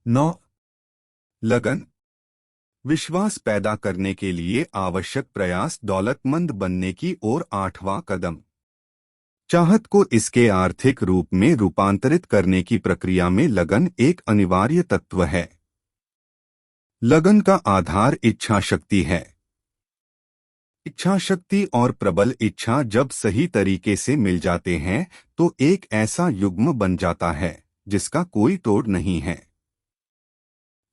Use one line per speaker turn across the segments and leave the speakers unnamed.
9. लगन। विश्वास पैदा करने के लिए आवश्यक प्रयास दौलतमंद बनने की ओर 8वां कदम। चाहत को इसके आर्थिक रूप में रूपांतरित करने की प्रक्रिया में लगन एक अनिवार्य तत्व है। लगन का आधार इच्छा शक्ति है। इच्छा शक्ति और प्रबल इच्छा जब सही तरीके से मिल जाते हैं तो एक ऐसा युग्म बन जाता है जिसका कोई तोड़ नहीं है।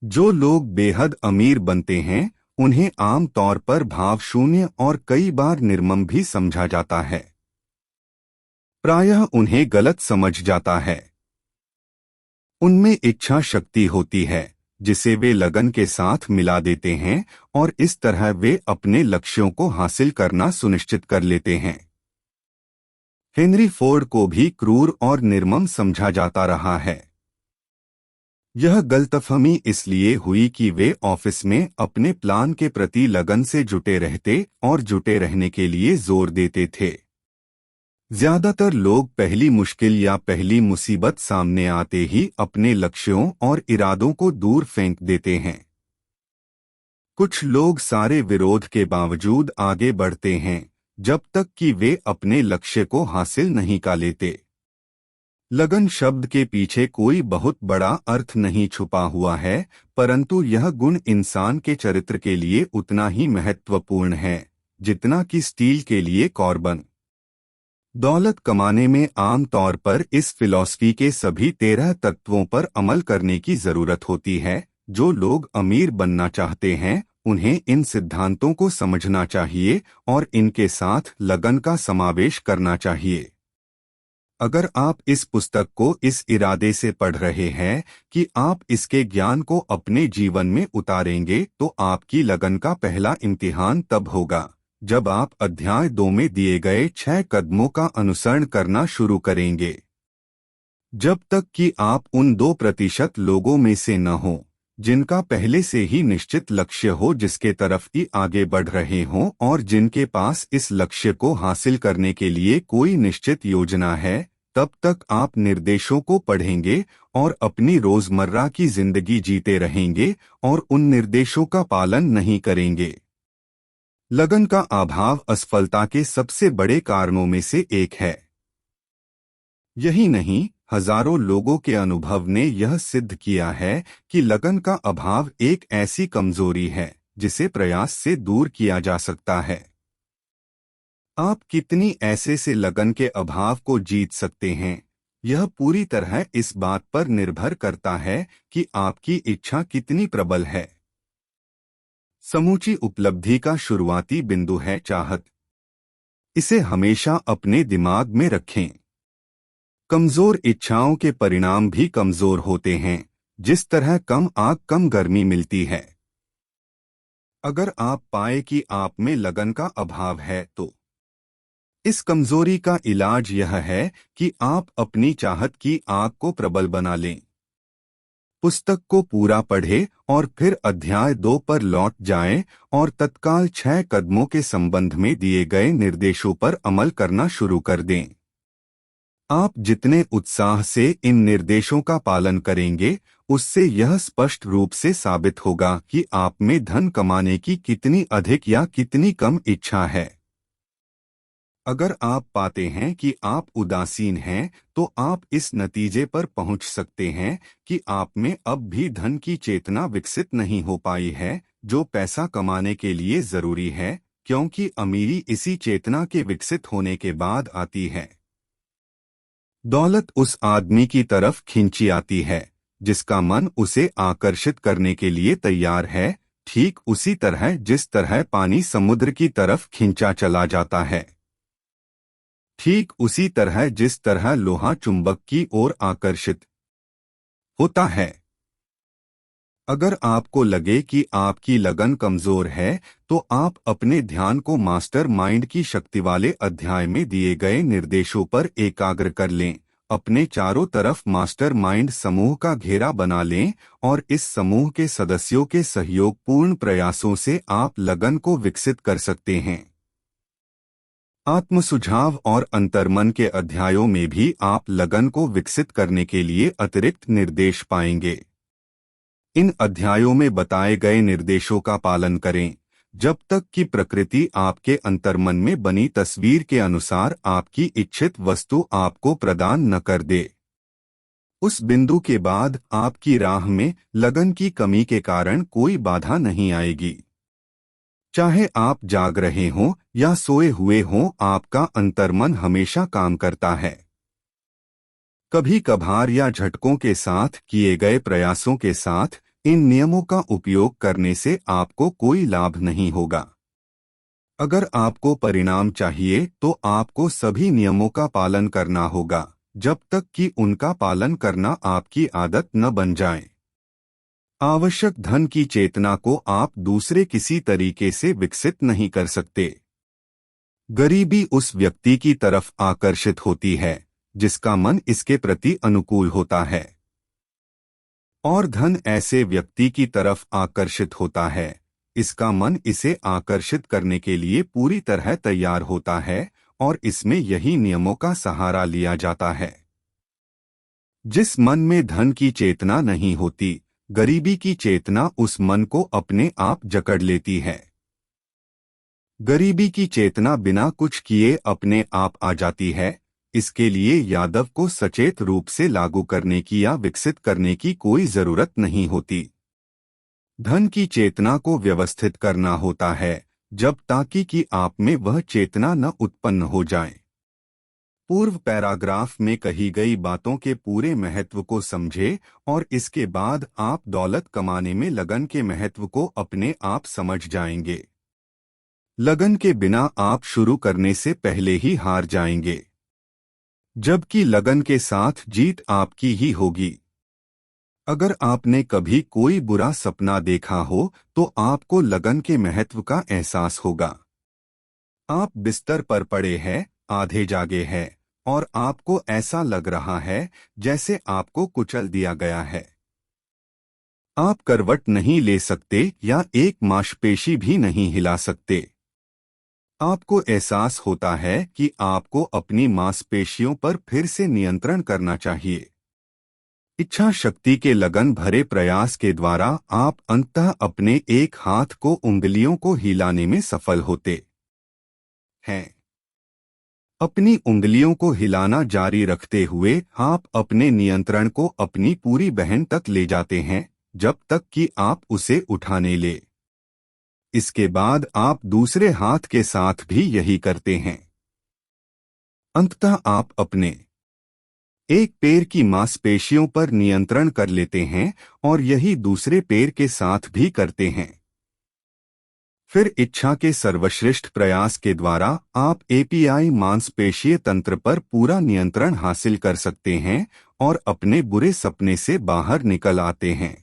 जो लोग बेहद अमीर बनते हैं उन्हें आम तौर पर भावशून्य और कई बार निर्मम भी समझा जाता है। प्रायः उन्हें गलत समझ जाता है। उनमें इच्छा शक्ति होती है जिसे वे लगन के साथ मिला देते हैं और इस तरह वे अपने लक्ष्यों को हासिल करना सुनिश्चित कर लेते हैं। हेनरी फोर्ड को भी क्रूर और निर्मम समझा जाता रहा है। यह गलतफहमी इसलिए हुई कि वे ऑफिस में अपने प्लान के प्रति लगन से जुटे रहते और जुटे रहने के लिए जोर देते थे। ज्यादातर लोग पहली मुश्किल या पहली मुसीबत सामने आते ही अपने लक्ष्यों और इरादों को दूर फेंक देते हैं। कुछ लोग सारे विरोध के बावजूद आगे बढ़ते हैं जब तक कि वे अपने लक्ष्य को हासिल नहीं कर लेते। लगन शब्द के पीछे कोई बहुत बड़ा अर्थ नहीं छुपा हुआ है, परंतु यह गुण इंसान के चरित्र के लिए उतना ही महत्वपूर्ण है जितना कि स्टील के लिए कार्बन। दौलत कमाने में आम तौर पर इस फिलॉसफी के सभी 13 तत्वों पर अमल करने की जरूरत होती है। जो लोग अमीर बनना चाहते हैं उन्हें इन सिद्धांतों को समझना चाहिए और इनके साथ लगन का समावेश करना चाहिए। अगर आप इस पुस्तक को इस इरादे से पढ़ रहे हैं कि आप इसके ज्ञान को अपने जीवन में उतारेंगे तो आपकी लगन का पहला इम्तिहान तब होगा जब आप अध्याय 2 में दिए गए 6 कदमों का अनुसरण करना शुरू करेंगे। जब तक कि आप उन 2% लोगों में से न हों जिनका पहले से ही निश्चित लक्ष्य हो जिसके तरफ ही आगे बढ़ रहे हों और जिनके पास इस लक्ष्य को हासिल करने के लिए कोई निश्चित योजना है, तब तक आप निर्देशों को पढ़ेंगे और अपनी रोजमर्रा की जिंदगी जीते रहेंगे और उन निर्देशों का पालन नहीं करेंगे। लगन का अभाव असफलता के सबसे बड़े कारणों में से एक है। यही नहीं, हजारों लोगों के अनुभव ने यह सिद्ध किया है कि लगन का अभाव एक ऐसी कमजोरी है जिसे प्रयास से दूर किया जा सकता है। आप कितनी ऐसे से लगन के अभाव को जीत सकते हैं, यह पूरी तरह इस बात पर निर्भर करता है कि आपकी इच्छा कितनी प्रबल है। समूची उपलब्धि का शुरुआती बिंदु है चाहत। इसे हमेशा अपने दिमाग में रखें। कमजोर इच्छाओं के परिणाम भी कमजोर होते हैं, जिस तरह कम आग कम गर्मी मिलती है। अगर आप पाए कि आप में लगन का अभाव है तो इस कमजोरी का इलाज यह है कि आप अपनी चाहत की आग को प्रबल बना लें। पुस्तक को पूरा पढ़ें और फिर अध्याय 2 पर लौट जाएं और तत्काल 6 कदमों के संबंध में दिए गए निर्देशों पर अमल करना शुरू कर दें। आप जितने उत्साह से इन निर्देशों का पालन करेंगे, उससे यह स्पष्ट रूप से साबित होगा कि आप में धन कमाने की कितनी अधिक या कितनी कम इच्छा है। अगर आप पाते हैं कि आप उदासीन हैं, तो आप इस नतीजे पर पहुंच सकते हैं कि आप में अब भी धन की चेतना विकसित नहीं हो पाई है, जो पैसा कमाने के लिए जरूरी है, क्योंकि अमीरी इसी चेतना के विकसित होने के बाद आती है। दौलत उस आदमी की तरफ खींची आती है जिसका मन उसे आकर्षित करने के लिए तैयार है, ठीक उसी तरह जिस तरह पानी समुद्र की तरफ खींचा चला जाता है। ठीक उसी तरह जिस तरह लोहा चुंबक की ओर आकर्षित होता है। अगर आपको लगे कि आपकी लगन कमजोर है, तो आप अपने ध्यान को मास्टर माइंड की शक्ति वाले अध्याय में दिए गए निर्देशों पर एकाग्र कर लें। अपने चारों तरफ मास्टर माइंड समूह का घेरा बना लें और इस समूह के सदस्यों के सहयोगपूर्ण प्रयासों से आप लगन को विकसित कर सकते हैं। आत्मसुझाव और अंतर्मन के अध्यायों में भी आप लगन को विकसित करने के लिए अतिरिक्त निर्देश पाएंगे। इन अध्यायों में बताए गए निर्देशों का पालन करें जब तक कि प्रकृति आपके अंतर्मन में बनी तस्वीर के अनुसार आपकी इच्छित वस्तु आपको प्रदान न कर दे। उस बिंदु के बाद आपकी राह में लगन की कमी के कारण कोई बाधा नहीं आएगी। चाहे आप जाग रहे हों या सोए हुए हों, आपका अंतर्मन हमेशा काम करता है। कभी कभार या झटकों के साथ किए गए प्रयासों के साथ इन नियमों का उपयोग करने से आपको कोई लाभ नहीं होगा। अगर आपको परिणाम चाहिए तो आपको सभी नियमों का पालन करना होगा जब तक कि उनका पालन करना आपकी आदत न बन जाए। आवश्यक धन की चेतना को आप दूसरे किसी तरीके से विकसित नहीं कर सकते। गरीबी उस व्यक्ति की तरफ आकर्षित होती है जिसका मन इसके प्रति अनुकूल होता है, और धन ऐसे व्यक्ति की तरफ आकर्षित होता है इसका मन इसे आकर्षित करने के लिए पूरी तरह तैयार होता है, और इसमें यही नियमों का सहारा लिया जाता है। जिस मन में धन की चेतना नहीं होती, गरीबी की चेतना उस मन को अपने आप जकड़ लेती है। गरीबी की चेतना बिना कुछ किए अपने आप आ जाती है। इसके लिए यादव को सचेत रूप से लागू करने की या विकसित करने की कोई जरूरत नहीं होती। धन की चेतना को व्यवस्थित करना होता है जब ताकि कि आप में वह चेतना न उत्पन्न हो जाए। पूर्व पैराग्राफ में कही गई बातों के पूरे महत्व को समझे और इसके बाद आप दौलत कमाने में लगन के महत्व को अपने आप समझ जाएंगे। लगन के बिना आप शुरू करने से पहले ही हार जाएंगे, जबकि लगन के साथ जीत आपकी ही होगी। अगर आपने कभी कोई बुरा सपना देखा हो तो आपको लगन के महत्व का एहसास होगा। आप बिस्तर पर पड़े हैं, आधे जागे हैं, और आपको ऐसा लग रहा है जैसे आपको कुचल दिया गया है। आप करवट नहीं ले सकते या एक मांसपेशी भी नहीं हिला सकते। आपको एहसास होता है कि आपको अपनी मांसपेशियों पर फिर से नियंत्रण करना चाहिए। इच्छा शक्ति के लगन भरे प्रयास के द्वारा आप अंततः अपने एक हाथ को उंगलियों को हिलाने में सफल होते हैं। अपनी उंगलियों को हिलाना जारी रखते हुए आप अपने नियंत्रण को अपनी पूरी बहन तक ले जाते हैं जब तक कि आप उसे उठाने ले। इसके बाद आप दूसरे हाथ के साथ भी यही करते हैं। अंततः आप अपने एक पैर की मांसपेशियों पर नियंत्रण कर लेते हैं और यही दूसरे पैर के साथ भी करते हैं। फिर इच्छा के सर्वश्रेष्ठ प्रयास के द्वारा आप एपीआई मांसपेशीय तंत्र पर पूरा नियंत्रण हासिल कर सकते हैं और अपने बुरे सपने से बाहर निकल आते हैं।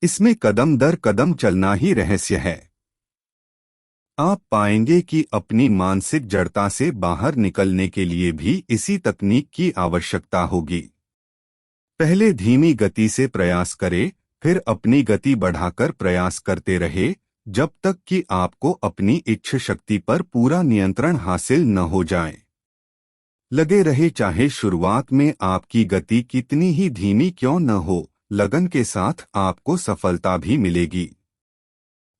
इसमें कदम दर कदम चलना ही रहस्य है। आप पाएंगे कि अपनी मानसिक जड़ता से बाहर निकलने के लिए भी इसी तकनीक की आवश्यकता होगी। पहले धीमी गति से प्रयास करें, फिर अपनी गति बढ़ाकर प्रयास करते रहे जब तक कि आपको अपनी इच्छा शक्ति पर पूरा नियंत्रण हासिल न हो जाए। लगे रहे, चाहे शुरुआत में आपकी गति कितनी ही धीमी क्यों न हो, लगन के साथ आपको सफलता भी मिलेगी।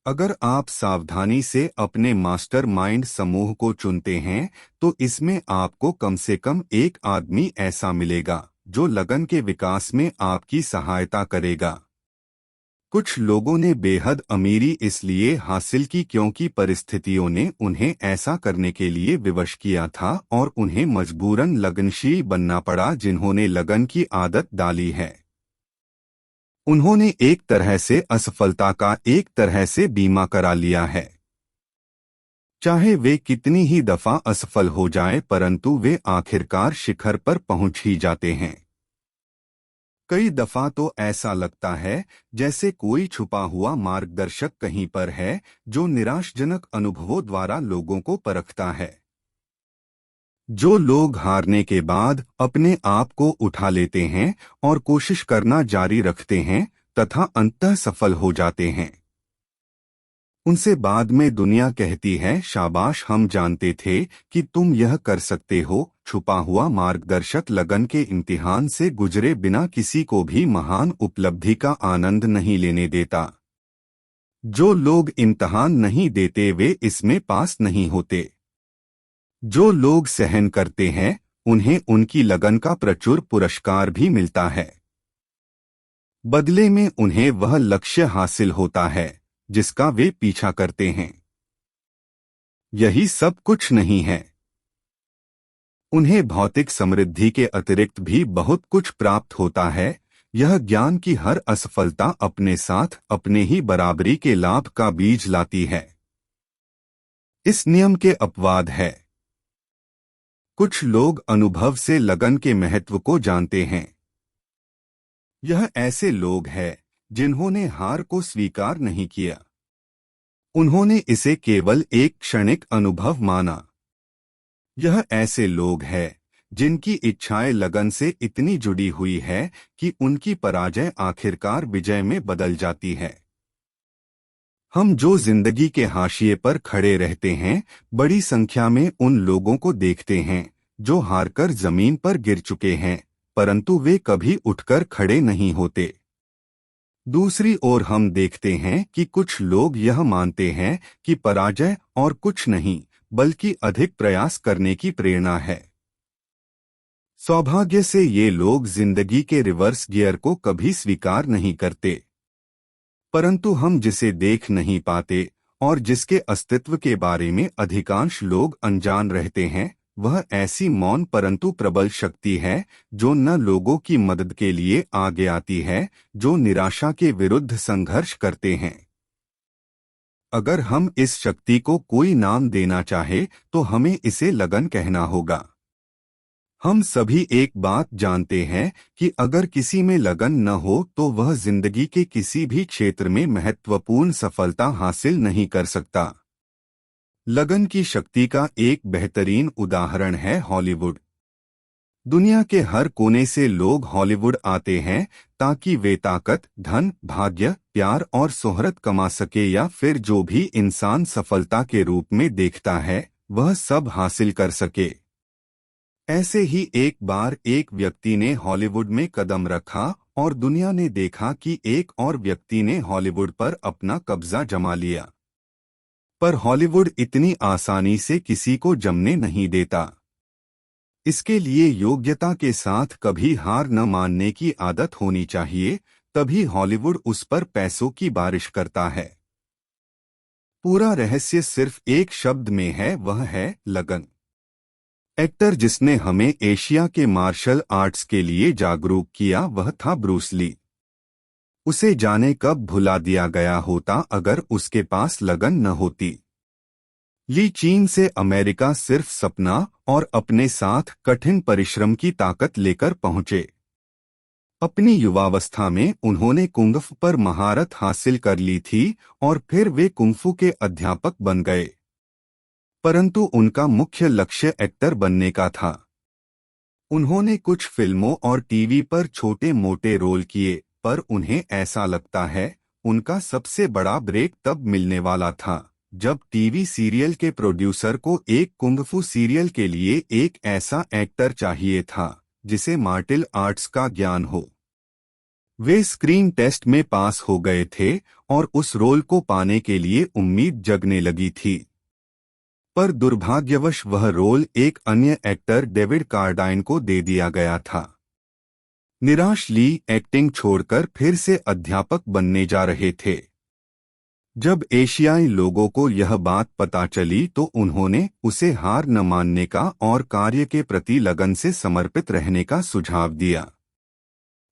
अगर आप सावधानी से अपने मास्टरमाइंड समूह को चुनते हैं तो इसमें आपको कम से कम एक आदमी ऐसा मिलेगा जो लगन के विकास में आपकी सहायता करेगा। कुछ लोगों ने बेहद अमीरी इसलिए हासिल की क्योंकि परिस्थितियों ने उन्हें ऐसा करने के लिए विवश किया था और उन्हें मजबूरन लगनशील बनना पड़ा। जिन्होंने लगन की आदत डाली है उन्होंने एक तरह से असफलता का एक तरह से बीमा करा लिया है। चाहे वे कितनी ही दफा असफल हो जाएं, परंतु वे आखिरकार शिखर पर पहुंच ही जाते हैं। कई दफा तो ऐसा लगता है जैसे कोई छुपा हुआ मार्गदर्शक कहीं पर है जो निराशजनक अनुभवों द्वारा लोगों को परखता है। जो लोग हारने के बाद अपने आप को उठा लेते हैं और कोशिश करना जारी रखते हैं तथा अंततः सफल हो जाते हैं, उनसे बाद में दुनिया कहती है, शाबाश, हम जानते थे कि तुम यह कर सकते हो। छुपा हुआ मार्गदर्शक लगन के इम्तिहान से गुजरे बिना किसी को भी महान उपलब्धि का आनंद नहीं लेने देता। जो लोग इम्तिहान नहीं देते वे इसमें पास नहीं होते। जो लोग सहन करते हैं उन्हें उनकी लगन का प्रचुर पुरस्कार भी मिलता है। बदले में उन्हें वह लक्ष्य हासिल होता है जिसका वे पीछा करते हैं। यही सब कुछ नहीं है। उन्हें भौतिक समृद्धि के अतिरिक्त भी बहुत कुछ प्राप्त होता है। यह ज्ञान की हर असफलता अपने साथ अपने ही बराबरी के लाभ का बीज लाती है। इस नियम के अपवाद है। कुछ लोग अनुभव से लगन के महत्व को जानते हैं। यह ऐसे लोग हैं जिन्होंने हार को स्वीकार नहीं किया। उन्होंने इसे केवल एक क्षणिक अनुभव माना। यह ऐसे लोग हैं जिनकी इच्छाएं लगन से इतनी जुड़ी हुई है कि उनकी पराजय आखिरकार विजय में बदल जाती है। हम जो जिंदगी के हाशिए पर खड़े रहते हैं, बड़ी संख्या में उन लोगों को देखते हैं जो हारकर जमीन पर गिर चुके हैं, परंतु वे कभी उठकर खड़े नहीं होते। दूसरी ओर हम देखते हैं कि कुछ लोग यह मानते हैं कि पराजय और कुछ नहीं बल्कि अधिक प्रयास करने की प्रेरणा है। सौभाग्य से ये लोग जिंदगी के रिवर्स गियर को कभी स्वीकार नहीं करते। परंतु हम जिसे देख नहीं पाते और जिसके अस्तित्व के बारे में अधिकांश लोग अनजान रहते हैं, वह ऐसी मौन परंतु प्रबल शक्ति है जो न लोगों की मदद के लिए आगे आती है, जो निराशा के विरुद्ध संघर्ष करते हैं। अगर हम इस शक्ति को कोई नाम देना चाहे तो हमें इसे लगन कहना होगा। हम सभी एक बात जानते हैं कि अगर किसी में लगन न हो तो वह जिंदगी के किसी भी क्षेत्र में महत्वपूर्ण सफलता हासिल नहीं कर सकता। लगन की शक्ति का एक बेहतरीन उदाहरण है हॉलीवुड। दुनिया के हर कोने से लोग हॉलीवुड आते हैं ताकि वे ताकत, धन, भाग्य, प्यार और शोहरत कमा सके या फिर जो भी इंसान सफलता के रूप में देखता है वह सब हासिल कर सके। ऐसे ही एक बार एक व्यक्ति ने हॉलीवुड में कदम रखा और दुनिया ने देखा कि एक और व्यक्ति ने हॉलीवुड पर अपना कब्जा जमा लिया। पर हॉलीवुड इतनी आसानी से किसी को जमने नहीं देता। इसके लिए योग्यता के साथ कभी हार न मानने की आदत होनी चाहिए, तभी हॉलीवुड उस पर पैसों की बारिश करता है। पूरा रहस्य सिर्फ एक शब्द में है, वह है लगन। एक्टर जिसने हमें एशिया के मार्शल आर्ट्स के लिए जागरूक किया वह था ब्रूस ली। उसे जाने कब भुला दिया गया होता अगर उसके पास लगन न होती। ली चीन से अमेरिका सिर्फ सपना और अपने साथ कठिन परिश्रम की ताकत लेकर पहुंचे। अपनी युवावस्था में उन्होंने कुंगफू पर महारत हासिल कर ली थी और फिर वे कुंगफू के अध्यापक बन गए। परंतु उनका मुख्य लक्ष्य एक्टर बनने का था। उन्होंने कुछ फिल्मों और टीवी पर छोटे मोटे रोल किए, पर उन्हें ऐसा लगता है उनका सबसे बड़ा ब्रेक तब मिलने वाला था जब टीवी सीरियल के प्रोड्यूसर को एक कुंगफू सीरियल के लिए एक ऐसा एक्टर चाहिए था जिसे मार्शल आर्ट्स का ज्ञान हो। वे स्क्रीन टेस्ट में पास हो गए थे और उस रोल को पाने के लिए उम्मीद जगने लगी थी। पर दुर्भाग्यवश वह रोल एक अन्य एक्टर डेविड कार्डाइन को दे दिया गया था। निराश ली एक्टिंग छोड़कर फिर से अध्यापक बनने जा रहे थे। जब एशियाई लोगों को यह बात पता चली तो उन्होंने उसे हार न मानने का और कार्य के प्रति लगन से समर्पित रहने का सुझाव दिया।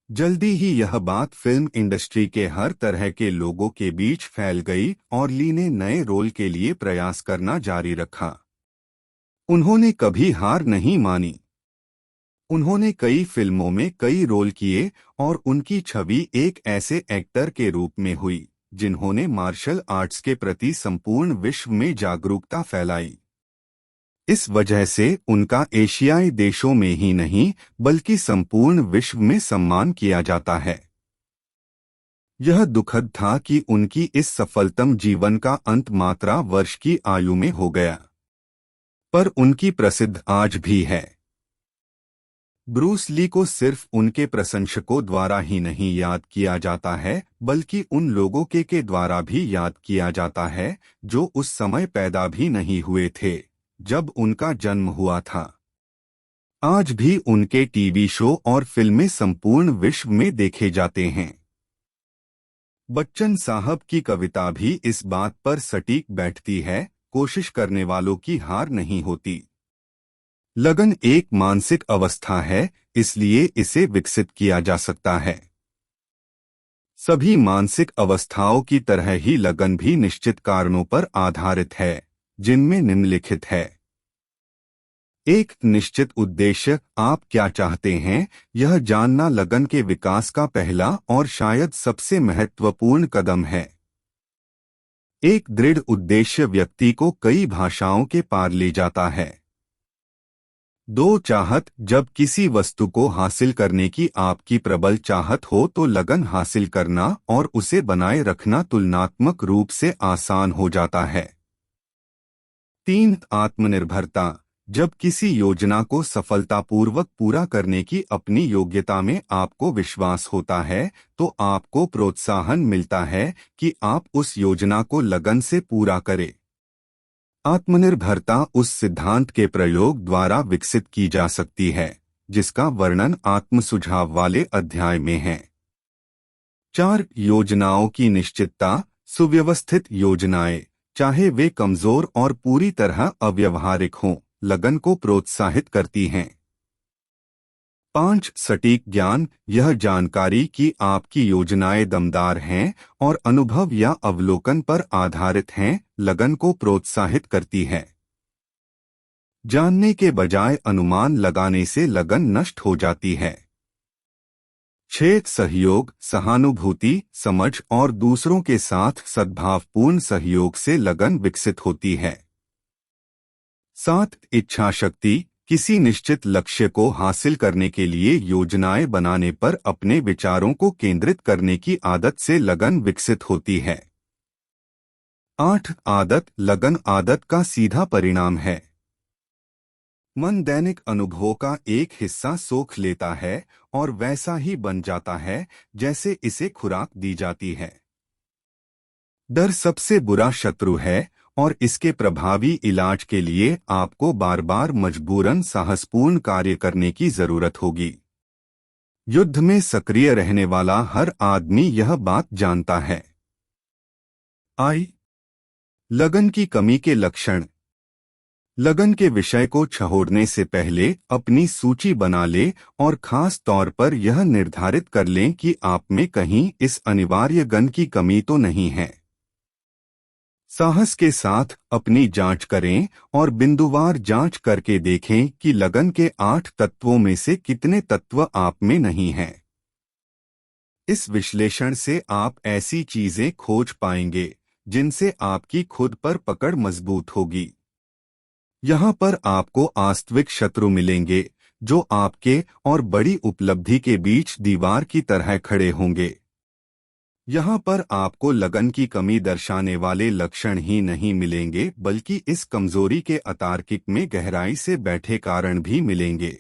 जल्दी ही यह बात फिल्म इंडस्ट्री के हर तरह के लोगों के बीच फैल गई और ली ने नए रोल के लिए प्रयास करना जारी रखा। उन्होंने कभी हार नहीं मानी। उन्होंने कई फिल्मों में कई रोल किए और उनकी छवि एक ऐसे एक्टर के रूप में हुई जिन्होंने मार्शल आर्ट्स के प्रति संपूर्ण विश्व में जागरूकता फैलाई। इस वजह से उनका एशियाई देशों में ही नहीं बल्कि संपूर्ण विश्व में सम्मान किया जाता है। यह दुखद था कि उनकी इस सफलतम जीवन का अंत मात्र वर्ष की आयु में हो गया, पर उनकी प्रसिद्ध आज भी है। ब्रूस ली को सिर्फ उनके प्रशंसकों द्वारा ही नहीं याद किया जाता है, बल्कि उन लोगों के द्वारा भी याद किया जाता है जो उस समय पैदा भी नहीं हुए थे जब उनका जन्म हुआ था। आज भी उनके टीवी शो और फिल्में संपूर्ण विश्व में देखे जाते हैं। बच्चन साहब की कविता भी इस बात पर सटीक बैठती है, कोशिश करने वालों की हार नहीं होती। लगन एक मानसिक अवस्था है, इसलिए इसे विकसित किया जा सकता है। सभी मानसिक अवस्थाओं की तरह ही लगन भी निश्चित कारणों पर आधारित है, जिनमें निम्नलिखित है। एक निश्चित उद्देश्य, आप क्या चाहते हैं, यह जानना लगन के विकास का पहला और शायद सबसे महत्वपूर्ण कदम है। एक दृढ़ उद्देश्य व्यक्ति को कई भाषाओं के पार ले जाता है। दो चाहत, जब किसी वस्तु को हासिल करने की आपकी प्रबल चाहत हो तो लगन हासिल करना और उसे बनाए रखना तुलनात्मक रूप से आसान हो जाता है। तीन आत्मनिर्भरता, जब किसी योजना को सफलतापूर्वक पूरा करने की अपनी योग्यता में आपको विश्वास होता है तो आपको प्रोत्साहन मिलता है कि आप उस योजना को लगन से पूरा करें। आत्मनिर्भरता उस सिद्धांत के प्रयोग द्वारा विकसित की जा सकती है जिसका वर्णन आत्मसुझाव वाले अध्याय में है। 4 योजनाओं की निश्चितता, सुव्यवस्थित योजनाएं, चाहे वे कमजोर और पूरी तरह अव्यवहारिक हों, लगन को प्रोत्साहित करती हैं। 5 सटीक ज्ञान, यह जानकारी कि आपकी योजनाएं दमदार हैं और अनुभव या अवलोकन पर आधारित हैं, लगन को प्रोत्साहित करती है। जानने के बजाय अनुमान लगाने से लगन नष्ट हो जाती है। 6 सहयोग, सहानुभूति, समझ और दूसरों के साथ सद्भावपूर्ण सहयोग से लगन विकसित होती है। 7 इच्छा शक्ति, किसी निश्चित लक्ष्य को हासिल करने के लिए योजनाएं बनाने पर अपने विचारों को केंद्रित करने की आदत से लगन विकसित होती है। 8 आदत, लगन आदत का सीधा परिणाम है। मन दैनिक अनुभवों का एक हिस्सा सोख लेता है और वैसा ही बन जाता है जैसे इसे खुराक दी जाती है। डर सबसे बुरा शत्रु है और इसके प्रभावी इलाज के लिए आपको बार बार मजबूरन साहसपूर्ण कार्य करने की जरूरत होगी। युद्ध में सक्रिय रहने वाला हर आदमी यह बात जानता है। लगन की कमी के लक्षण। लगन के विषय को छोड़ने से पहले अपनी सूची बना ले और खास तौर पर यह निर्धारित कर लें कि आप में कहीं इस अनिवार्य गण की कमी तो नहीं है। साहस के साथ अपनी जांच करें और बिंदुवार जांच करके देखें कि लगन के 8 तत्वों में से कितने तत्व आप में नहीं हैं। इस विश्लेषण से आप ऐसी चीजें खोज पाएंगे जिनसे आपकी खुद पर पकड़ मजबूत होगी। यहाँ पर आपको वास्तविक शत्रु मिलेंगे जो आपके और बड़ी उपलब्धि के बीच दीवार की तरह खड़े होंगे। यहाँ पर आपको लगन की कमी दर्शाने वाले लक्षण ही नहीं मिलेंगे बल्कि इस कमजोरी के अतार्किक में गहराई से बैठे कारण भी मिलेंगे।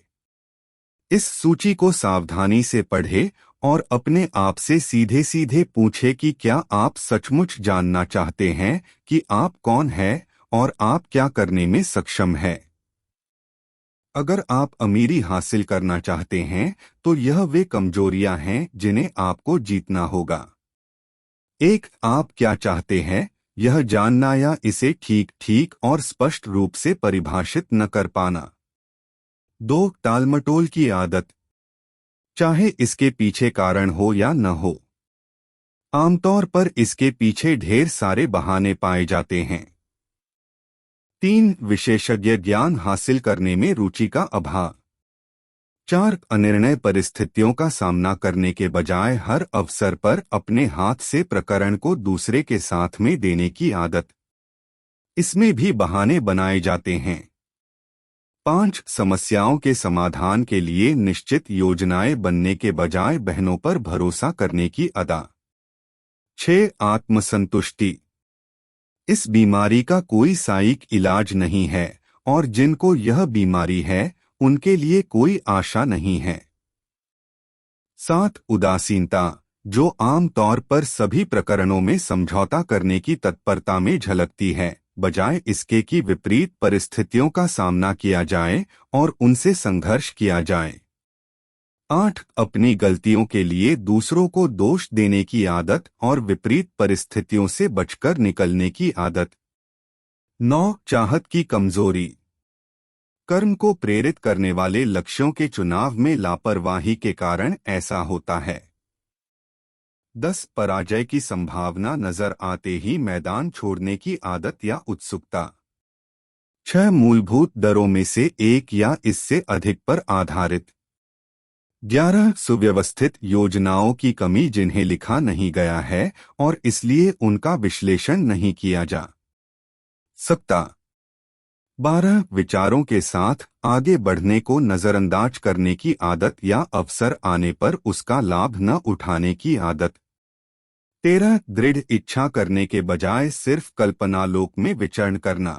इस सूची को सावधानी से पढ़ें और अपने आप से सीधे सीधे पूछें कि क्या आप सचमुच जानना चाहते हैं कि आप कौन हैं और आप क्या करने में सक्षम हैं। अगर आप अमीरी हासिल करना चाहते हैं तो यह वे कमजोरियां हैं जिन्हें आपको जीतना होगा। 1 आप क्या चाहते हैं, यह जानना या इसे ठीक ठीक और स्पष्ट रूप से परिभाषित न कर पाना। 2 टालमटोल की आदत, चाहे इसके पीछे कारण हो या न हो, आमतौर पर इसके पीछे ढेर सारे बहाने पाए जाते हैं। 3 विशेषज्ञ ज्ञान हासिल करने में रुचि का अभाव। 4 अनिर्णय परिस्थितियों का सामना करने के बजाय हर अवसर पर अपने हाथ से प्रकरण को दूसरे के साथ में देने की आदत। इसमें भी बहाने बनाए जाते हैं। 5 समस्याओं के समाधान के लिए निश्चित योजनाएं बनने के बजाय बहनों पर भरोसा करने की अदा। 6 आत्मसंतुष्टि, इस बीमारी का कोई सटीक इलाज नहीं है और जिनको यह बीमारी है उनके लिए कोई आशा नहीं है। 7 उदासीनता, जो आम तौर पर सभी प्रकरणों में समझौता करने की तत्परता में झलकती है, बजाय इसके कि विपरीत परिस्थितियों का सामना किया जाए और उनसे संघर्ष किया जाए। 8 अपनी गलतियों के लिए दूसरों को दोष देने की आदत और विपरीत परिस्थितियों से बचकर निकलने की आदत। 9 चाहत की कमजोरी, कर्म को प्रेरित करने वाले लक्ष्यों के चुनाव में लापरवाही के कारण ऐसा होता है। 10 पराजय की संभावना नजर आते ही मैदान छोड़ने की आदत या उत्सुकता। 6 मूलभूत दरों में से एक या इससे अधिक पर आधारित। 11 सुव्यवस्थित योजनाओं की कमी जिन्हें लिखा नहीं गया है और इसलिए उनका विश्लेषण नहीं किया जा सकता। 12 विचारों के साथ आगे बढ़ने को नजरअंदाज करने की आदत या अवसर आने पर उसका लाभ न उठाने की आदत। 13 दृढ़ इच्छा करने के बजाय सिर्फ कल्पनालोक में विचरण करना।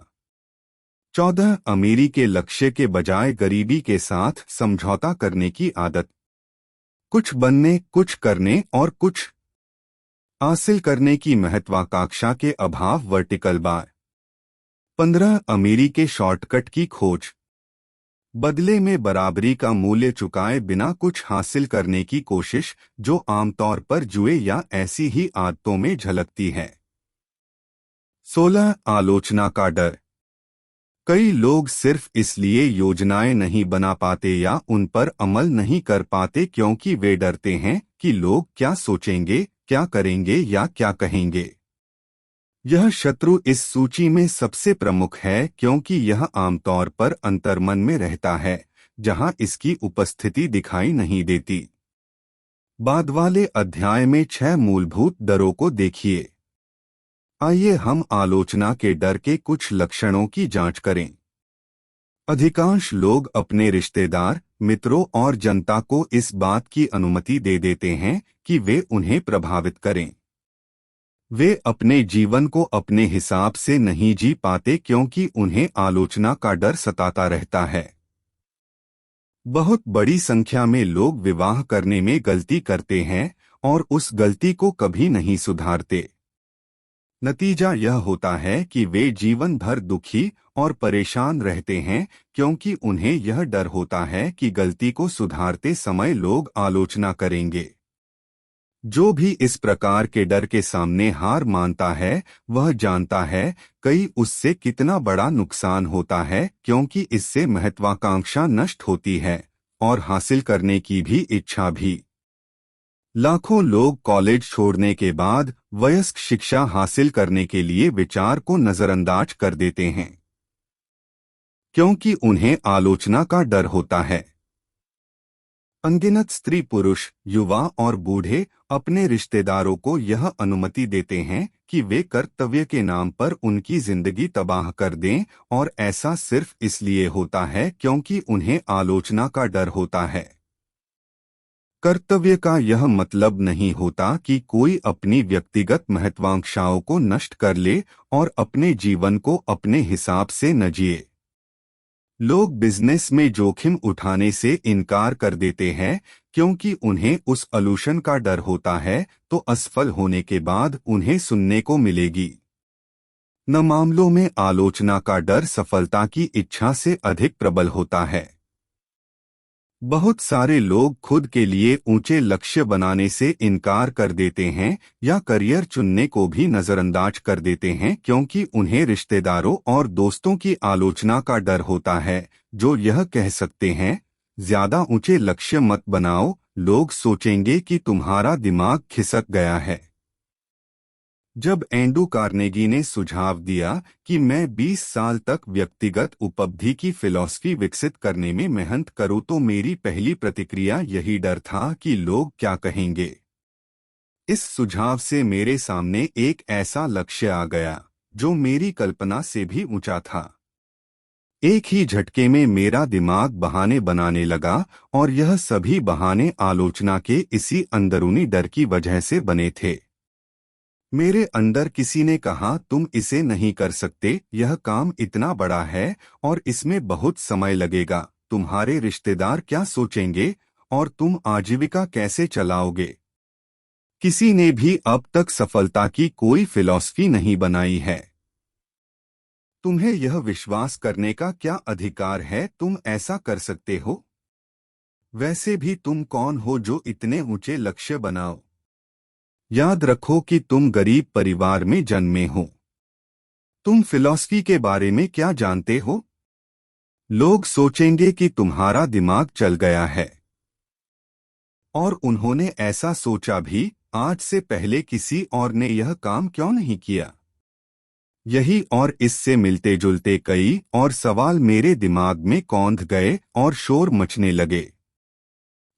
14 अमीरी के लक्ष्य के बजाय गरीबी के साथ समझौता करने की आदत। कुछ बनने, कुछ करने और कुछ हासिल करने की महत्वाकांक्षा के अभाव वर्टिकल बार। 15 अमीरी के शॉर्टकट की खोज, बदले में बराबरी का मूल्य चुकाए बिना कुछ हासिल करने की कोशिश, जो आमतौर पर जुए या ऐसी ही आदतों में झलकती है। 16 आलोचना का डर, कई लोग सिर्फ इसलिए योजनाएं नहीं बना पाते या उन पर अमल नहीं कर पाते क्योंकि वे डरते हैं कि लोग क्या सोचेंगे, क्या करेंगे या क्या कहेंगे। यह शत्रु इस सूची में सबसे प्रमुख है क्योंकि यह आमतौर पर अंतर्मन में रहता है, जहां इसकी उपस्थिति दिखाई नहीं देती। बाद वाले अध्याय में 6 मूलभूत डरों को देखिए। आइए हम आलोचना के डर के कुछ लक्षणों की जांच करें। अधिकांश लोग अपने रिश्तेदार, मित्रों और जनता को इस बात की अनुमति दे देते हैं कि वे उन्हें प्रभावित करें। वे अपने जीवन को अपने हिसाब से नहीं जी पाते क्योंकि उन्हें आलोचना का डर सताता रहता है। बहुत बड़ी संख्या में लोग विवाह करने में गलती करते हैं और उस गलती को कभी नहीं सुधारते। नतीजा यह होता है कि वे जीवन भर दुखी और परेशान रहते हैं क्योंकि उन्हें यह डर होता है कि गलती को सुधारते समय लोग आलोचना करेंगे। जो भी इस प्रकार के डर के सामने हार मानता है, वह जानता है कई उससे कितना बड़ा नुकसान होता है क्योंकि इससे महत्वाकांक्षा नष्ट होती है और हासिल करने की भी इच्छा भी। लाखों लोग कॉलेज छोड़ने के बाद वयस्क शिक्षा हासिल करने के लिए विचार को नजरअंदाज कर देते हैं क्योंकि उन्हें आलोचना का डर होता है। अनगिनत स्त्री पुरुष, युवा और बूढ़े अपने रिश्तेदारों को यह अनुमति देते हैं कि वे कर्तव्य के नाम पर उनकी जिंदगी तबाह कर दें और ऐसा सिर्फ इसलिए होता है क्योंकि उन्हें आलोचना का डर होता है। कर्तव्य का यह मतलब नहीं होता कि कोई अपनी व्यक्तिगत महत्वाकांक्षाओं को नष्ट कर ले और अपने जीवन को अपने हिसाब से न जिए। लोग बिजनेस में जोखिम उठाने से इनकार कर देते हैं क्योंकि उन्हें उस आलोचना का डर होता है तो असफल होने के बाद उन्हें सुनने को मिलेगी। न मामलों में आलोचना का डर सफलता की इच्छा से अधिक प्रबल होता है। बहुत सारे लोग खुद के लिए ऊंचे लक्ष्य बनाने से इनकार कर देते हैं या करियर चुनने को भी नजरअंदाज कर देते हैं क्योंकि उन्हें रिश्तेदारों और दोस्तों की आलोचना का डर होता है, जो यह कह सकते हैं, ज्यादा ऊंचे लक्ष्य मत बनाओ, लोग सोचेंगे कि तुम्हारा दिमाग खिसक गया है। जब एंड्रू कार्नेगी ने सुझाव दिया कि मैं 20 साल तक व्यक्तिगत उपलब्धि की फिलॉसफी विकसित करने में मेहनत करूं तो मेरी पहली प्रतिक्रिया यही डर था कि लोग क्या कहेंगे। इस सुझाव से मेरे सामने एक ऐसा लक्ष्य आ गया जो मेरी कल्पना से भी ऊंचा था। एक ही झटके में मेरा दिमाग बहाने बनाने लगा और यह सभी बहाने आलोचना के इसी अंदरूनी डर की वजह से बने थे। मेरे अंदर किसी ने कहा, तुम इसे नहीं कर सकते, यह काम इतना बड़ा है और इसमें बहुत समय लगेगा, तुम्हारे रिश्तेदार क्या सोचेंगे और तुम आजीविका कैसे चलाओगे। किसी ने भी अब तक सफलता की कोई फिलॉसफी नहीं बनाई है। तुम्हें यह विश्वास करने का क्या अधिकार है तुम ऐसा कर सकते हो? वैसे भी तुम कौन हो जो इतने ऊंचे लक्ष्य बनाओ? याद रखो कि तुम गरीब परिवार में जन्मे हो। तुम फिलॉसफी के बारे में क्या जानते हो? लोग सोचेंगे कि तुम्हारा दिमाग चल गया है। और उन्होंने ऐसा सोचा भी, आज से पहले किसी और ने यह काम क्यों नहीं किया? यही और इससे मिलते जुलते कई और सवाल मेरे दिमाग में कौंध गए और शोर मचने लगे।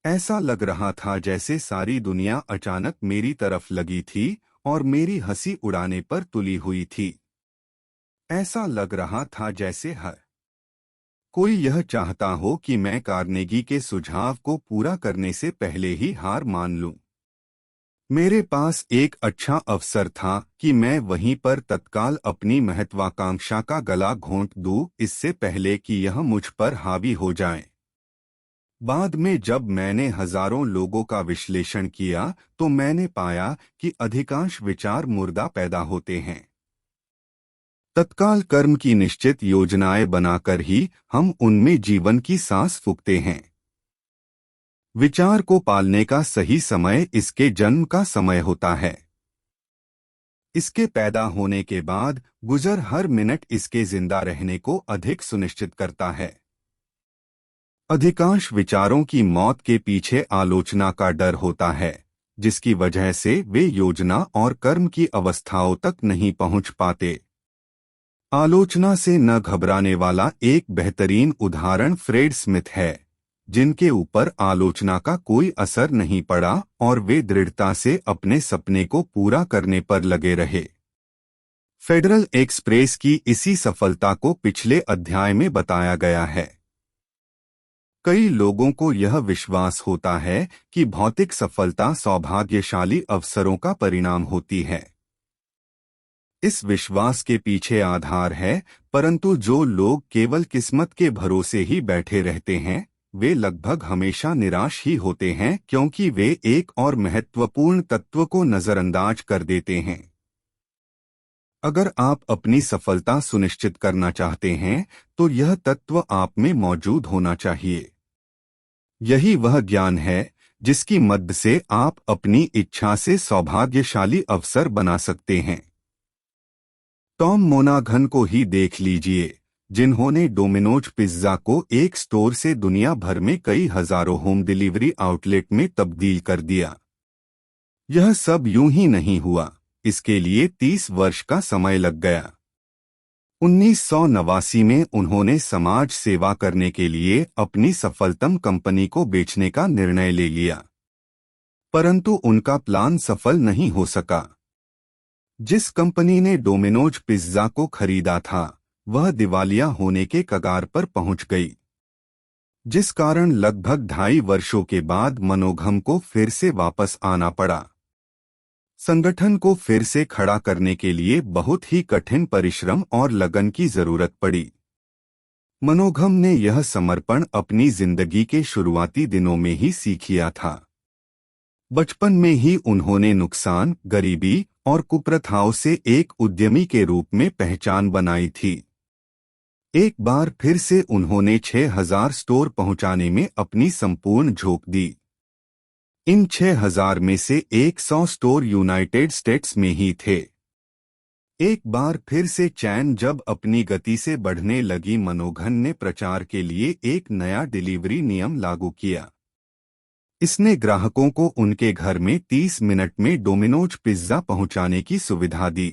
ऐसा लग रहा था जैसे सारी दुनिया अचानक मेरी तरफ लगी थी और मेरी हंसी उड़ाने पर तुली हुई थी। ऐसा लग रहा था जैसे हर कोई यह चाहता हो कि मैं कार्नेगी के सुझाव को पूरा करने से पहले ही हार मान लूं। मेरे पास एक अच्छा अवसर था कि मैं वहीं पर तत्काल अपनी महत्वाकांक्षा का गला घोंट दूं, इससे पहले कि यह मुझ पर हावी हो जाए। बाद में जब मैंने हजारों लोगों का विश्लेषण किया तो मैंने पाया कि अधिकांश विचार मुर्दा पैदा होते हैं। तत्काल कर्म की निश्चित योजनाएं बनाकर ही हम उनमें जीवन की सांस फूंकते हैं। विचार को पालने का सही समय इसके जन्म का समय होता है। इसके पैदा होने के बाद गुजर हर मिनट इसके जिंदा रहने को अधिक सुनिश्चित करता है। अधिकांश विचारों की मौत के पीछे आलोचना का डर होता है, जिसकी वजह से वे योजना और कर्म की अवस्थाओं तक नहीं पहुंच पाते। आलोचना से न घबराने वाला एक बेहतरीन उदाहरण फ्रेड स्मिथ है, जिनके ऊपर आलोचना का कोई असर नहीं पड़ा और वे दृढ़ता से अपने सपने को पूरा करने पर लगे रहे। फेडरल एक्सप्रेस की इसी सफलता को पिछले अध्याय में बताया गया है। कई लोगों को यह विश्वास होता है कि भौतिक सफलता सौभाग्यशाली अवसरों का परिणाम होती है। इस विश्वास के पीछे आधार है, परंतु जो लोग केवल किस्मत के भरोसे ही बैठे रहते हैं वे लगभग हमेशा निराश ही होते हैं, क्योंकि वे एक और महत्वपूर्ण तत्व को नजरअंदाज कर देते हैं। अगर आप अपनी सफलता सुनिश्चित करना चाहते हैं तो यह तत्व आप में मौजूद होना चाहिए। यही वह ज्ञान है जिसकी मदद से आप अपनी इच्छा से सौभाग्यशाली अवसर बना सकते हैं। टॉम मोनाघन को ही देख लीजिए, जिन्होंने डोमिनोज पिज्जा को एक स्टोर से दुनिया भर में कई हजारों होम डिलीवरी आउटलेट में तब्दील कर दिया। यह सब यूं ही नहीं हुआ, इसके लिए 30 वर्ष का समय लग गया। 1989 में उन्होंने समाज सेवा करने के लिए अपनी सफलतम कंपनी को बेचने का निर्णय ले लिया, परंतु उनका प्लान सफल नहीं हो सका। जिस कंपनी ने डोमिनोज पिज्जा को खरीदा था वह दिवालिया होने के कगार पर पहुंच गई, जिस कारण लगभग 2.5 वर्षों के बाद मनोघम को फिर से वापस आना पड़ा। संगठन को फिर से खड़ा करने के लिए बहुत ही कठिन परिश्रम और लगन की जरूरत पड़ी। मनोघम ने यह समर्पण अपनी जिंदगी के शुरुआती दिनों में ही सीख लिया था। बचपन में ही उन्होंने नुकसान, गरीबी और कुप्रथाओं से एक उद्यमी के रूप में पहचान बनाई थी। एक बार फिर से उन्होंने 6000 स्टोर पहुंचाने में अपनी संपूर्ण झोंक दी। इन 6000 में से 100 स्टोर यूनाइटेड स्टेट्स में ही थे। एक बार फिर से चैन जब अपनी गति से बढ़ने लगी, मनोघन ने प्रचार के लिए एक नया डिलीवरी नियम लागू किया। इसने ग्राहकों को उनके घर में 30 मिनट में डोमिनोज पिज्जा पहुंचाने की सुविधा दी।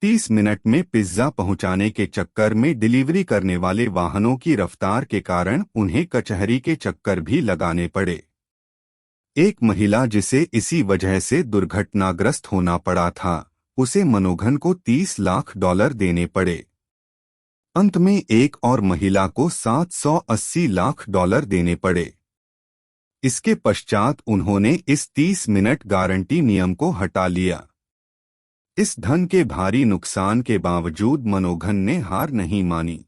30 मिनट में पिज्जा पहुंचाने के चक्कर में डिलीवरी करने वाले वाहनों की रफ्तार के कारण उन्हें कचहरी के चक्कर भी लगाने पड़े। एक महिला जिसे इसी वजह से दुर्घटनाग्रस्त होना पड़ा था, उसे मनोघन को $30 लाख देने पड़े। अंत में एक और महिला को $780 लाख देने पड़े। इसके पश्चात उन्होंने इस 30 मिनट गारंटी नियम को हटा लिया। इस धन के भारी नुकसान के बावजूद मनोघन ने हार नहीं मानी।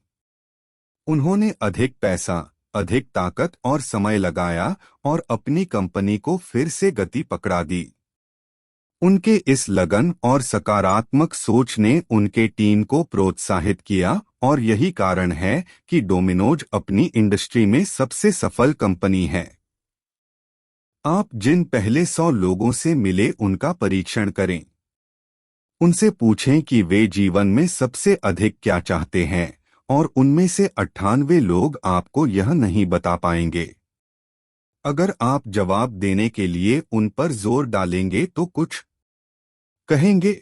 उन्होंने अधिक पैसा, अधिक ताकत और समय लगाया और अपनी कंपनी को फिर से गति पकड़ा दी। उनके इस लगन और सकारात्मक सोच ने उनके टीम को प्रोत्साहित किया और यही कारण है कि डोमिनोज अपनी इंडस्ट्री में सबसे सफल कंपनी है। आप जिन पहले 100 लोगों से मिले उनका परीक्षण करें। उनसे पूछें कि वे जीवन में सबसे अधिक क्या चाहते हैं और उनमें से 98 लोग आपको यह नहीं बता पाएंगे। अगर आप जवाब देने के लिए उन पर जोर डालेंगे तो कुछ कहेंगे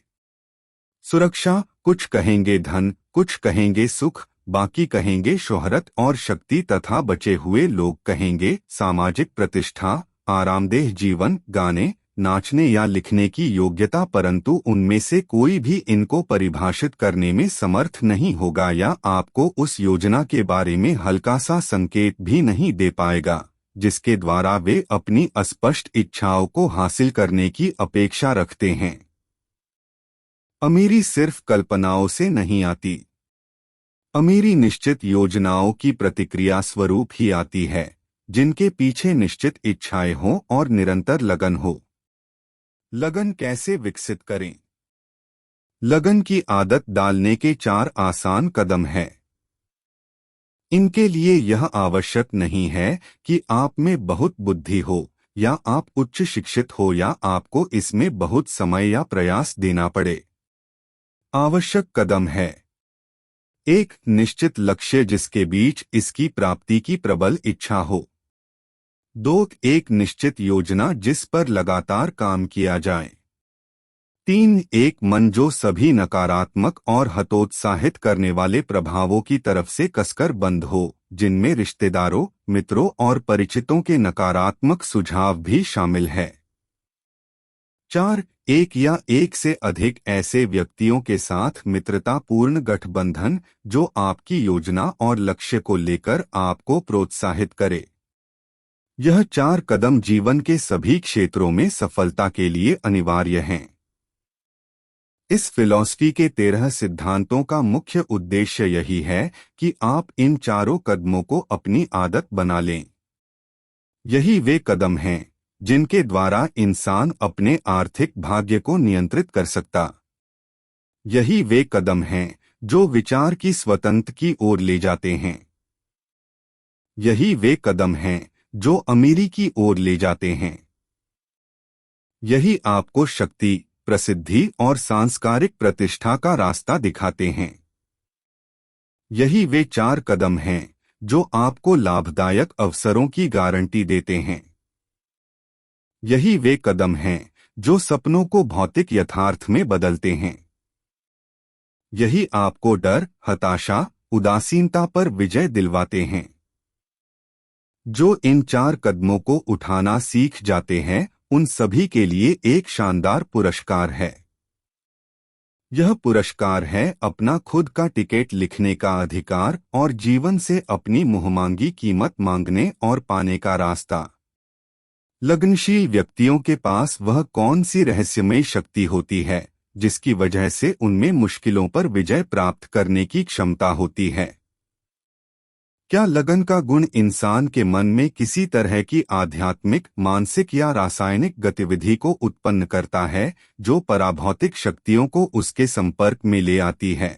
सुरक्षा, कुछ कहेंगे धन, कुछ कहेंगे सुख, बाकी कहेंगे शोहरत और शक्ति तथा बचे हुए लोग कहेंगे सामाजिक प्रतिष्ठा, आरामदेह जीवन, गाने, नाचने या लिखने की योग्यता। परंतु उनमें से कोई भी इनको परिभाषित करने में समर्थ नहीं होगा या आपको उस योजना के बारे में हल्का सा संकेत भी नहीं दे पाएगा जिसके द्वारा वे अपनी अस्पष्ट इच्छाओं को हासिल करने की अपेक्षा रखते हैं। अमीरी सिर्फ कल्पनाओं से नहीं आती। अमीरी निश्चित योजनाओं की प्रतिक्रिया स्वरूप ही आती है जिनके पीछे निश्चित इच्छाएं हों और निरंतर लगन हो। लगन कैसे विकसित करें? लगन की आदत डालने के 4 आसान कदम हैं। इनके लिए यह आवश्यक नहीं है कि आप में बहुत बुद्धि हो या आप उच्च शिक्षित हो या आपको इसमें बहुत समय या प्रयास देना पड़े। आवश्यक कदम है: 1. निश्चित लक्ष्य जिसके बीच इसकी प्राप्ति की प्रबल इच्छा हो। 2. एक निश्चित योजना जिस पर लगातार काम किया जाए। 3. एक मन जो सभी नकारात्मक और हतोत्साहित करने वाले प्रभावों की तरफ से कसकर बंद हो, जिनमें रिश्तेदारों, मित्रों और परिचितों के नकारात्मक सुझाव भी शामिल है। 4. एक या एक से अधिक ऐसे व्यक्तियों के साथ मित्रतापूर्ण गठबंधन जो आपकी योजना और लक्ष्य को लेकर आपको प्रोत्साहित करे। यह 4 कदम जीवन के सभी क्षेत्रों में सफलता के लिए अनिवार्य हैं। इस फिलॉसफी के 13 सिद्धांतों का मुख्य उद्देश्य यही है कि आप इन चारों कदमों को अपनी आदत बना लें। यही वे कदम हैं जिनके द्वारा इंसान अपने आर्थिक भाग्य को नियंत्रित कर सकता। यही वे कदम हैं जो विचार की स्वतंत्रता की ओर ले जाते हैं। यही वे कदम हैं जो अमीरी की ओर ले जाते हैं। यही आपको शक्ति, प्रसिद्धि और सांस्कारिक प्रतिष्ठा का रास्ता दिखाते हैं। यही वे 4 कदम हैं जो आपको लाभदायक अवसरों की गारंटी देते हैं। यही वे कदम हैं जो सपनों को भौतिक यथार्थ में बदलते हैं। यही आपको डर, हताशा, उदासीनता पर विजय दिलवाते हैं। जो इन 4 कदमों को उठाना सीख जाते हैं उन सभी के लिए एक शानदार पुरस्कार है। यह पुरस्कार है अपना खुद का टिकट लिखने का अधिकार और जीवन से अपनी मुहमांगी कीमत मांगने और पाने का रास्ता। लगनशील व्यक्तियों के पास वह कौन सी रहस्यमय शक्ति होती है जिसकी वजह से उनमें मुश्किलों पर विजय प्राप्त करने की क्षमता होती है? क्या लगन का गुण इंसान के मन में किसी तरह की आध्यात्मिक, मानसिक या रासायनिक गतिविधि को उत्पन्न करता है जो पराभौतिक शक्तियों को उसके संपर्क में ले आती है?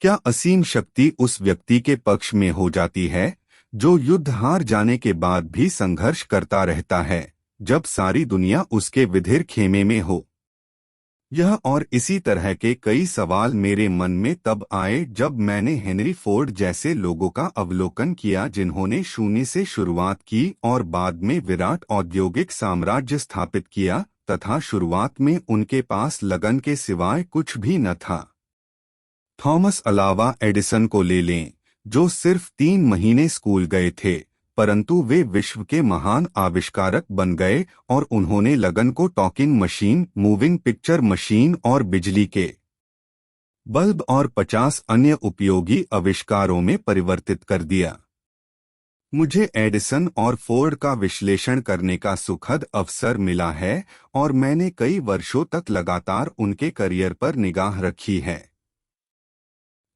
क्या असीम शक्ति उस व्यक्ति के पक्ष में हो जाती है जो युद्ध हार जाने के बाद भी संघर्ष करता रहता है जब सारी दुनिया उसके विधिर खेमे में हो? यह और इसी तरह के कई सवाल मेरे मन में तब आए जब मैंने हेनरी फोर्ड जैसे लोगों का अवलोकन किया जिन्होंने शून्य से शुरुआत की और बाद में विराट औद्योगिक साम्राज्य स्थापित किया तथा शुरुआत में उनके पास लगन के सिवाय कुछ भी न था। थॉमस अलावा एडिसन को ले लें जो सिर्फ 3 महीने स्कूल गए थे परंतु वे विश्व के महान आविष्कारक बन गए और उन्होंने लगन को talking machine, moving picture machine और बिजली के बल्ब और 50 अन्य उपयोगी आविष्कारों में परिवर्तित कर दिया। मुझे एडिसन और फोर्ड का विश्लेषण करने का सुखद अवसर मिला है और मैंने कई वर्षों तक लगातार उनके करियर पर निगाह रखी है।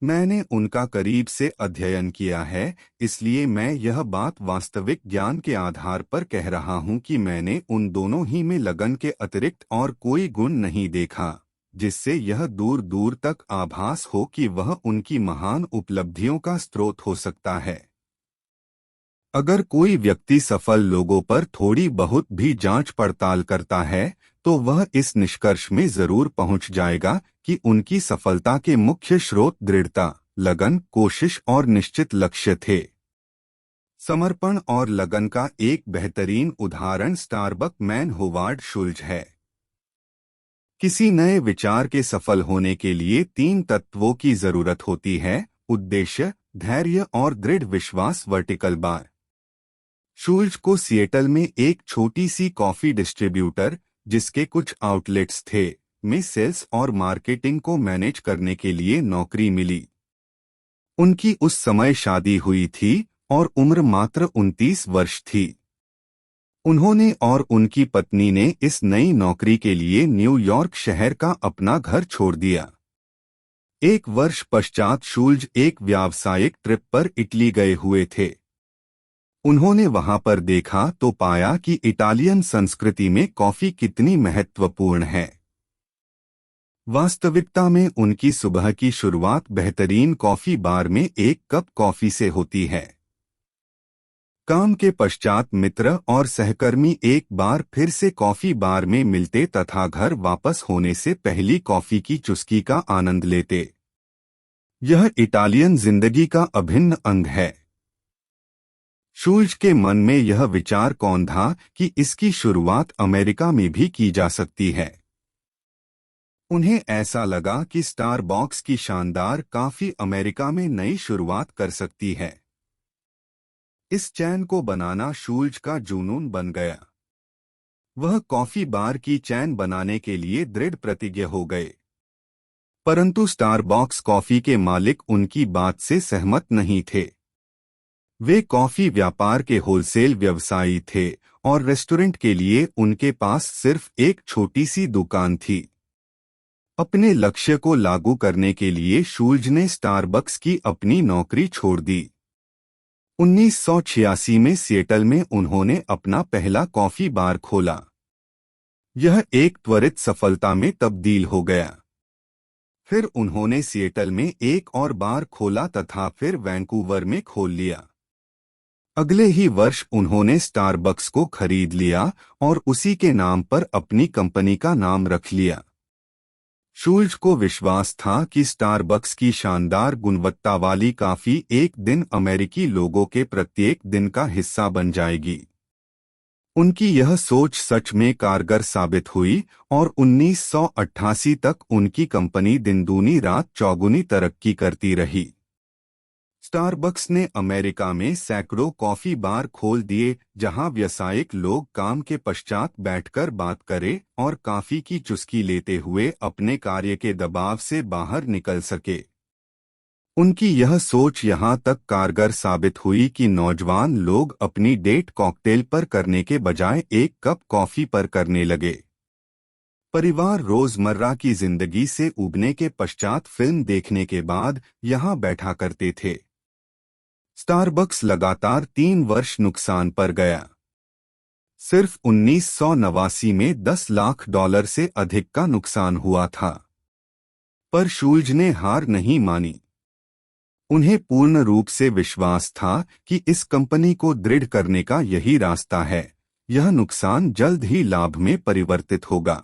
मैंने उनका करीब से अध्ययन किया है, इसलिए मैं यह बात वास्तविक ज्ञान के आधार पर कह रहा हूं कि मैंने उन दोनों ही में लगन के अतिरिक्त और कोई गुण नहीं देखा जिससे यह दूर दूर तक आभास हो कि वह उनकी महान उपलब्धियों का स्रोत हो सकता है। अगर कोई व्यक्ति सफल लोगों पर थोड़ी बहुत भी जांच पड़ताल करता है तो वह इस निष्कर्ष में जरूर पहुंच जाएगा कि उनकी सफलता के मुख्य स्रोत दृढ़ता, लगन, कोशिश और निश्चित लक्ष्य थे। समर्पण और लगन का एक बेहतरीन उदाहरण स्टारबक मैन होवार्ड शुल्ज है। किसी नए विचार के सफल होने के लिए 3 तत्वों की जरूरत होती है: उद्देश्य, धैर्य और दृढ़ विश्वास। Vertical bar. शुल्ज को सिएटल में एक छोटी सी कॉफी डिस्ट्रीब्यूटर, जिसके कुछ आउटलेट्स थे, में सेल्स और मार्केटिंग को मैनेज करने के लिए नौकरी मिली। उनकी उस समय शादी हुई थी और उम्र मात्र 29 वर्ष थी। उन्होंने और उनकी पत्नी ने इस नई नौकरी के लिए न्यूयॉर्क शहर का अपना घर छोड़ दिया। 1 वर्ष पश्चात शुल्ज एक व्यावसायिक ट्रिप पर इटली गए हुए थे। उन्होंने वहां पर देखा तो पाया कि इटालियन संस्कृति में कॉफी कितनी महत्वपूर्ण है। वास्तविकता में उनकी सुबह की शुरुआत बेहतरीन कॉफी बार में एक कप कॉफी से होती है। काम के पश्चात मित्र और सहकर्मी एक बार फिर से कॉफी बार में मिलते तथा घर वापस होने से पहली कॉफी की चुस्की का आनंद लेते। यह इटालियन जिंदगी का अभिन्न अंग है। शुल्ज के मन में यह विचार कौन था कि इसकी शुरुआत अमेरिका में भी की जा सकती है। उन्हें ऐसा लगा कि स्टारबक्स की शानदार कॉफी अमेरिका में नई शुरुआत कर सकती है। इस चैन को बनाना शुल्ज का जुनून बन गया। वह कॉफी बार की चैन बनाने के लिए दृढ़ प्रतिज्ञ हो गए। परंतु स्टारबक्स कॉफी के मालिक उनकी बात से सहमत नहीं थे। वे कॉफी व्यापार के होलसेल व्यवसायी थे और रेस्टोरेंट के लिए उनके पास सिर्फ एक छोटी सी दुकान थी। अपने लक्ष्य को लागू करने के लिए शुल्ज ने स्टारबक्स की अपनी नौकरी छोड़ दी। 1986 में सिएटल में उन्होंने अपना पहला कॉफी बार खोला। यह एक त्वरित सफलता में तब्दील हो गया। फिर उन्होंने सिएटल में एक और बार खोला तथा फिर वैंकूवर में खोल लिया। अगले ही वर्ष उन्होंने स्टारबक्स को खरीद लिया और उसी के नाम पर अपनी कंपनी का नाम रख लिया। शुल्ज को विश्वास था कि स्टारबक्स की शानदार गुणवत्ता वाली कॉफी एक दिन अमेरिकी लोगों के प्रत्येक दिन का हिस्सा बन जाएगी। उनकी यह सोच सच में कारगर साबित हुई और 1988 तक उनकी कंपनी दिन दूनी रात चौगुनी तरक्की करती रही। स्टारबक्स ने अमेरिका में सैकड़ों कॉफी बार खोल दिए जहां व्यावसायिक लोग काम के पश्चात बैठकर बात करें और कॉफी की चुस्की लेते हुए अपने कार्य के दबाव से बाहर निकल सके। उनकी यह सोच यहां तक कारगर साबित हुई कि नौजवान लोग अपनी डेट कॉकटेल पर करने के बजाय एक कप कॉफी पर करने लगे। परिवार रोजमर्रा की जिंदगी से उबने के पश्चात फिल्म देखने के बाद यहां बैठा करते थे। स्टारबक्स लगातार 3 वर्ष नुकसान पर गया। सिर्फ 1989 में $10 लाख से अधिक का नुकसान हुआ था। पर शुल्ज ने हार नहीं मानी। उन्हें पूर्ण रूप से विश्वास था कि इस कंपनी को दृढ़ करने का यही रास्ता है। यह नुकसान जल्द ही लाभ में परिवर्तित होगा।